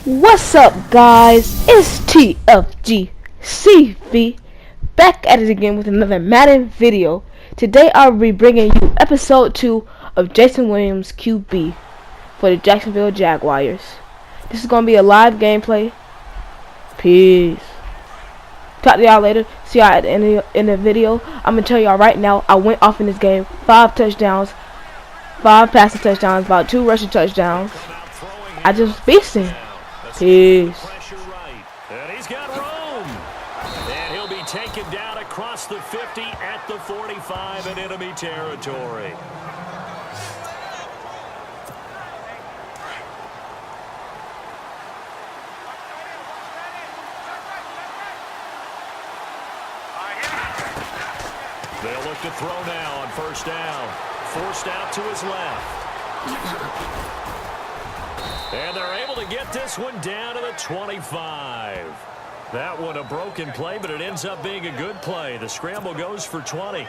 What's up, guys? It's TFGCV back at it again with another Madden video. Today I'll be bringing you episode 2 of Jason Williams QB for the Jacksonville Jaguars. This is going to be a live gameplay. Peace. Talk to y'all later. See y'all at the end in the video. I'm going to tell y'all right now, I went off in this game. 5 touchdowns, 5 passing touchdowns, about 2 rushing touchdowns. I just beasting. Peace. Pressure right. And he's got room. And he'll be taken down across the 50 at the 45 in enemy territory. They'll look to throw now on first down. Forced out to his left. And they're able to get this one down to the 25. That one a broken play, but it ends up being a good play. The scramble goes for 20.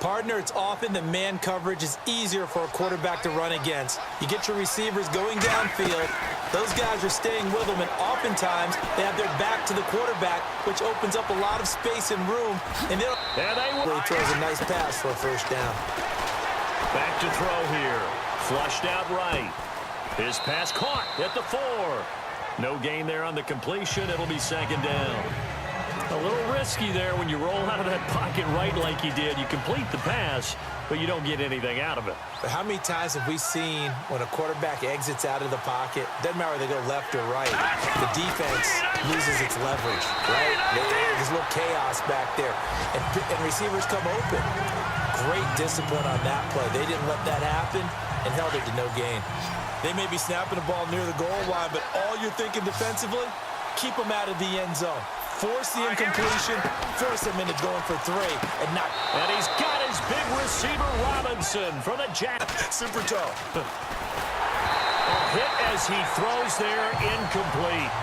Partner, it's often that man coverage is easier for a quarterback to run against. You get your receivers going downfield. Those guys are staying with them, and oftentimes they have their back to the quarterback, which opens up a lot of space and room. And he throws a nice pass for a first down. Back to throw here. Flushed out right. His pass caught at the 4. No gain there on the completion. It'll be second down. A little risky there when you roll out of that pocket right like you did. You complete the pass, but you don't get anything out of it. But how many times have we seen when a quarterback exits out of the pocket, doesn't matter whether they go left or right, the defense loses its leverage, right? There's a little chaos back there, and receivers come open. Great discipline on that play. They didn't let that happen and held it to no gain. They may be snapping the ball near the goal line, but all you're thinking defensively, keep them out of the end zone. Force the incompletion, force them into going for 3, and not. And he's got his big receiver, Robinson, from the Super tall. A hit as he throws there, incomplete.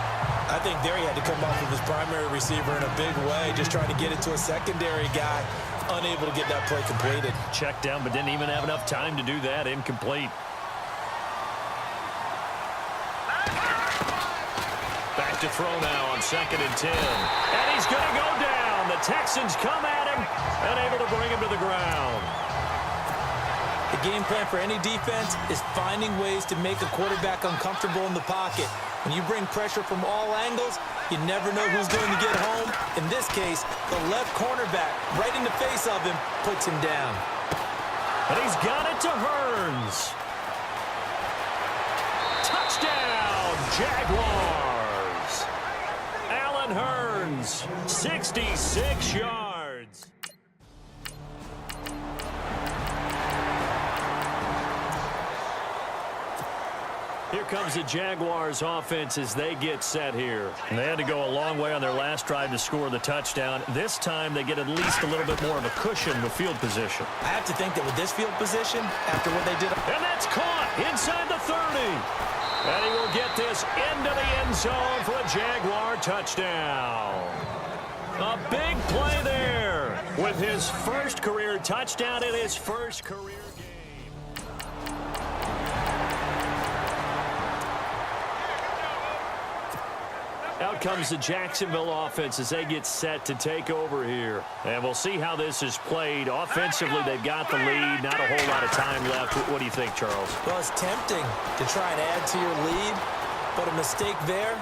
I think there he had to come off of his primary receiver in a big way, just trying to get it to a secondary guy, unable to get that play completed. Checked down, but didn't even have enough time to do that, incomplete. Back to throw now on 2nd and 10. And he's going to go down. The Texans come at him and able to bring him to the ground. The game plan for any defense is finding ways to make a quarterback uncomfortable in the pocket. When you bring pressure from all angles, you never know who's going to get home. In this case, the left cornerback, right in the face of him, puts him down. And he's got it to Hearns. Touchdown, Jaguars. Allen Hearns, 66 yards. Here comes the Jaguars offense as they get set here. And they had to go a long way on their last drive to score the touchdown. This time they get at least a little bit more of a cushion with field position. I have to think that with this field position, after what they did. And that's caught inside the 30. And he will get this into the end zone for a Jaguar touchdown. A big play there with his first career touchdown in his first career game. Out comes the Jacksonville offense as they get set to take over here. And we'll see how this is played. Offensively, they've got the lead. Not a whole lot of time left. What do you think, Charles? Well, it's tempting to try and add to your lead, but a mistake there,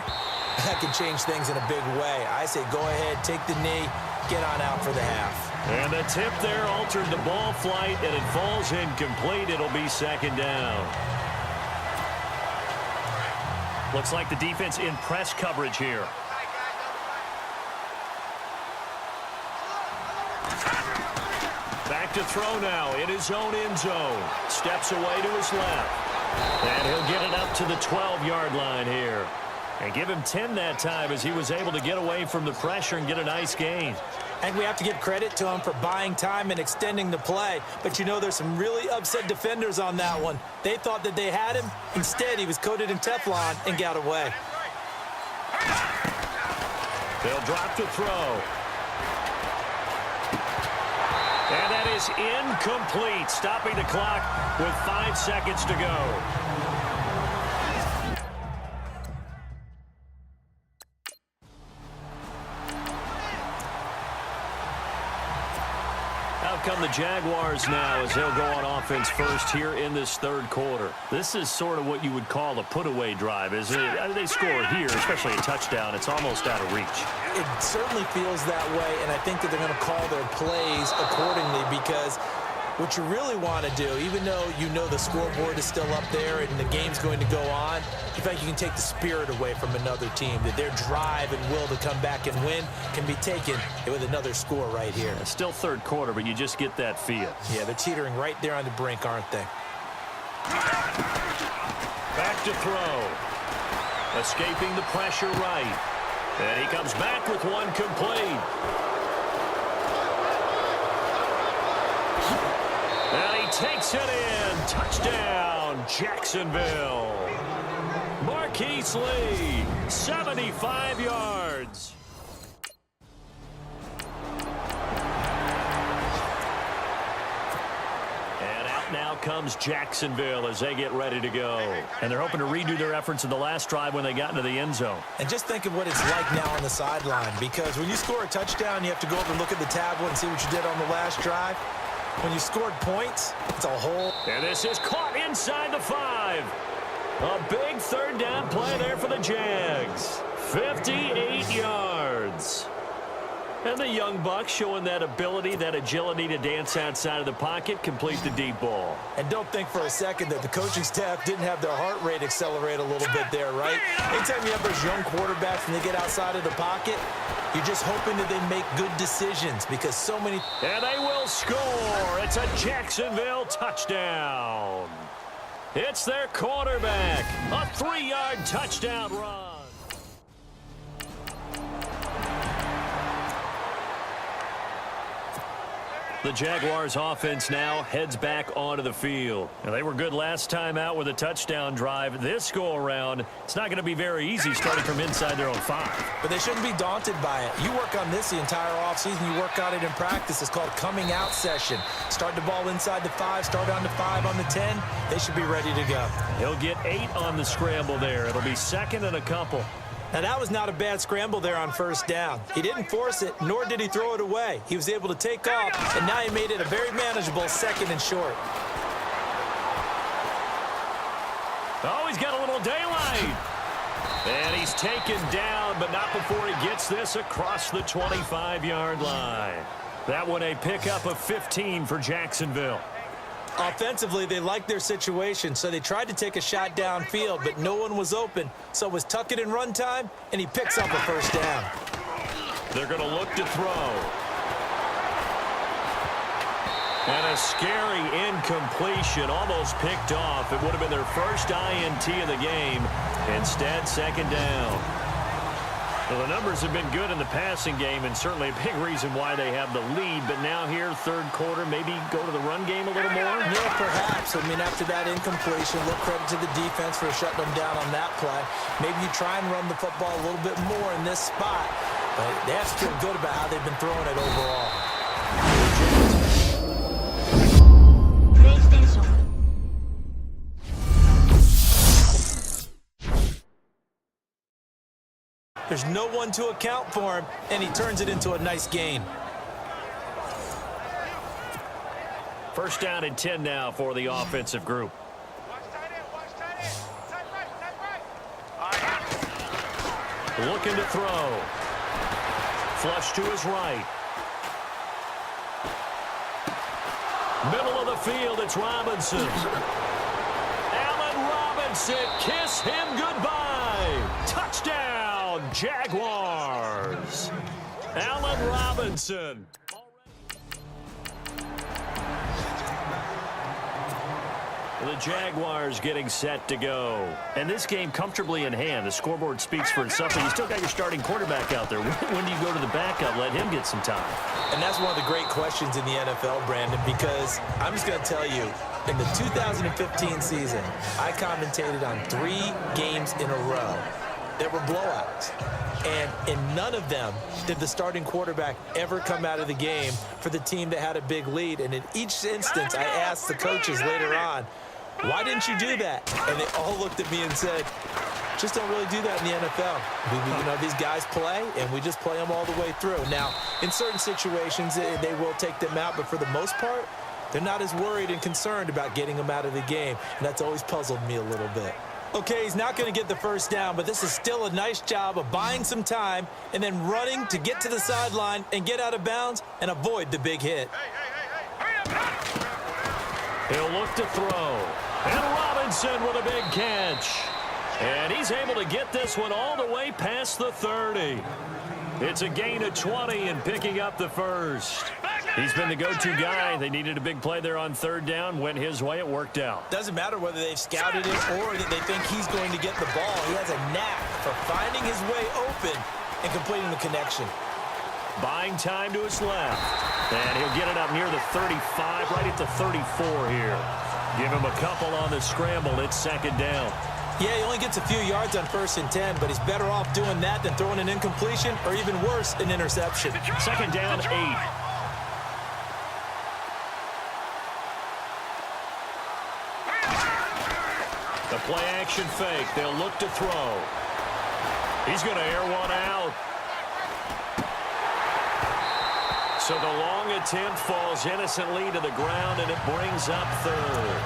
that can change things in a big way. I say go ahead, take the knee, get on out for the half. And the tip there altered the ball flight, and it falls incomplete. It'll be second down. Looks like the defense in press coverage here. Back to throw now in his own end zone. Steps away to his left. And he'll get it up to the 12-yard line here. And give him 10 that time as he was able to get away from the pressure and get a nice gain. And we have to give credit to him for buying time and extending the play. But, you know, there's some really upset defenders on that one. They thought that they had him. Instead, he was coated in Teflon and got away. They'll drop to throw. And that is incomplete, stopping the clock with 5 seconds to go. come the Jaguars now as they'll go on offense first here in this third quarter. This is sort of what you would call a put-away drive, isn't it? I mean, they score here, especially a touchdown. It's almost out of reach. It certainly feels that way, and I think that they're going to call their plays accordingly because what you really want to do, even though you know the scoreboard is still up there and the game's going to go on, you think you can take the spirit away from another team, that their drive and will to come back and win can be taken with another score right here. It's still third quarter, but you just get that feel. Yeah, they're teetering right there on the brink, aren't they? Back to throw. Escaping the pressure right. And he comes back with one complete. And he takes it in. Touchdown, Jacksonville. Marquise Lee, 75 yards. And out now comes Jacksonville as they get ready to go. And they're hoping to redo their efforts in the last drive when they got into the end zone. And just think of what it's like now on the sideline, because when you score a touchdown, you have to go over and look at the tablet and see what you did on the last drive. When you scored points, it's a whole... And this is caught inside the 5. A big third down play there for the Jags. 58 yards. And the young buck showing that ability, that agility to dance outside of the pocket, complete the deep ball. And don't think for a second that the coaching staff didn't have their heart rate accelerate a little bit there, right? Anytime you have those young quarterbacks and they get outside of the pocket, you're just hoping that they make good decisions because so many... And they will score. It's a Jacksonville touchdown. It's their quarterback. A 3-yard touchdown run. The Jaguars offense now heads back onto the field. Now, they were good last time out with a touchdown drive. This go-around, it's not going to be very easy starting from inside their own 5. But they shouldn't be daunted by it. You work on this the entire offseason. You work on it in practice. It's called coming out session. Start the ball inside the 5, start on the 5, on the 10. They should be ready to go. He'll get 8 on the scramble there. It'll be second and a couple. Now, that was not a bad scramble there on first down. He didn't force it, nor did he throw it away. He was able to take off, and now he made it a very manageable second and short. Oh, he's got a little daylight. And he's taken down, but not before he gets this across the 25-yard line. That one a pickup of 15 for Jacksonville. Offensively, they liked their situation, so they tried to take a shot downfield, but no one was open. So it was tuck it in run time, and he picks up a first down. They're going to look to throw. And a scary incompletion, almost picked off. It would have been their first INT of the game. Instead, second down. Well, the numbers have been good in the passing game, and certainly a big reason why they have the lead. But now here, third quarter, maybe go to the run game a little more? Yeah, perhaps. I mean, after that incompletion, a little credit to the defense for shutting them down on that play. Maybe you try and run the football a little bit more in this spot. But they have to feel good about how they've been throwing it overall. There's no one to account for him, and he turns it into a nice gain. First down and 10 now for the offensive group. Looking to throw. Flush to his right. Middle of the field, it's Robinson. Allen Robinson, kiss him goodbye. Touchdown, Jaguars. Allen Robinson. The Jaguars getting set to go. And this game comfortably in hand. The scoreboard speaks for itself. You still got your starting quarterback out there. When do you go to the backup? Let him get some time. And that's one of the great questions in the NFL, Brandon, because I'm just going to tell you, in the 2015 season, I commentated on 3 games in a row that were blowouts. And in none of them did the starting quarterback ever come out of the game for the team that had a big lead. And in each instance, I asked the coaches later on, why didn't you do that? And they all looked at me and said, just don't really do that in the NFL. These guys play, and we just play them all the way through. Now, in certain situations, they will take them out, but for the most part, they're not as worried and concerned about getting them out of the game, and that's always puzzled me a little bit. Okay, he's not going to get the first down, but this is still a nice job of buying some time and then running to get to the sideline and get out of bounds and avoid the big hit. He'll look to throw. And Robinson with a big catch. And he's able to get this one all the way past the 30. It's a gain of 20 and picking up the first. He's been the go-to guy. They needed a big play there on third down. Went his way. It worked out. Doesn't matter whether they've scouted it or that they think he's going to get the ball. He has a knack for finding his way open and completing the connection. Buying time to his left. And he'll get it up near the 35, right at the 34 here. Give him a couple on the scramble. It's second down. Yeah, he only gets a few yards on 1st and 10, but he's better off doing that than throwing an incompletion or even worse, an interception. Second down, 8. The play action fake. They'll look to throw. He's going to air one out. So the long attempt falls innocently to the ground, and it brings up third.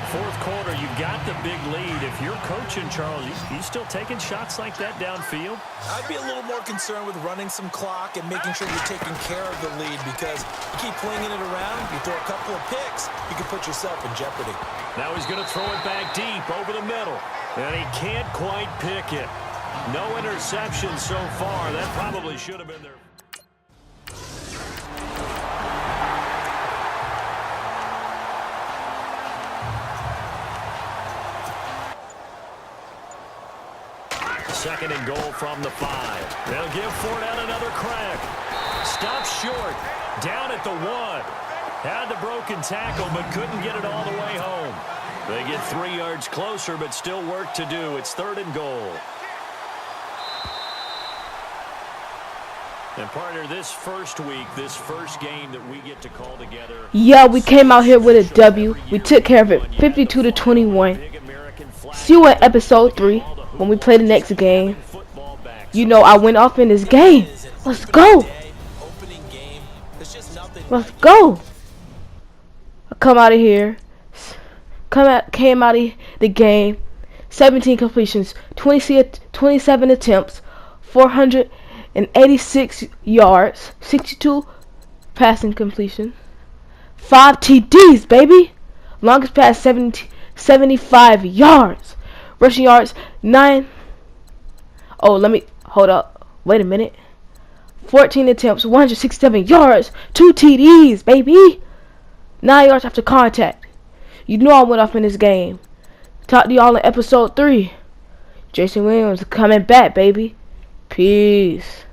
Fourth quarter, you've got the big lead. If you're coaching, Charles, you still taking shots like that downfield? I'd be a little more concerned with running some clock and making sure you're taking care of the lead, because you keep flinging it around, you throw a couple of picks, you can put yourself in jeopardy. Now he's going to throw it back deep over the middle, and he can't quite pick it. No interception so far. That probably should have been there. Second and goal from the 5. They'll give Fournette another crack. Stops short. Down at the 1. Had the broken tackle, but couldn't get it all the way home. They get 3 yards closer, but still work to do. It's third and goal. And partner, this first week, this first game that we get to call together. Yeah, we came out here with a W. We took care of it 52-21. See you in episode 3 when we play the next game. You know I went off in this game. Let's go. Let's go. I come out of here. Came out of the game. 17 completions, 27 attempts, 486 yards, 62 passing completion, 5 TDs, baby. Longest pass 75 yards. Rushing yards 9. Oh, let me hold up. Wait a minute. 14 attempts, 167 yards, 2 TDs, baby. 9 yards after contact. You know I went off in this game. Talk to y'all in episode 3. Jason Williams coming back, baby. Peace.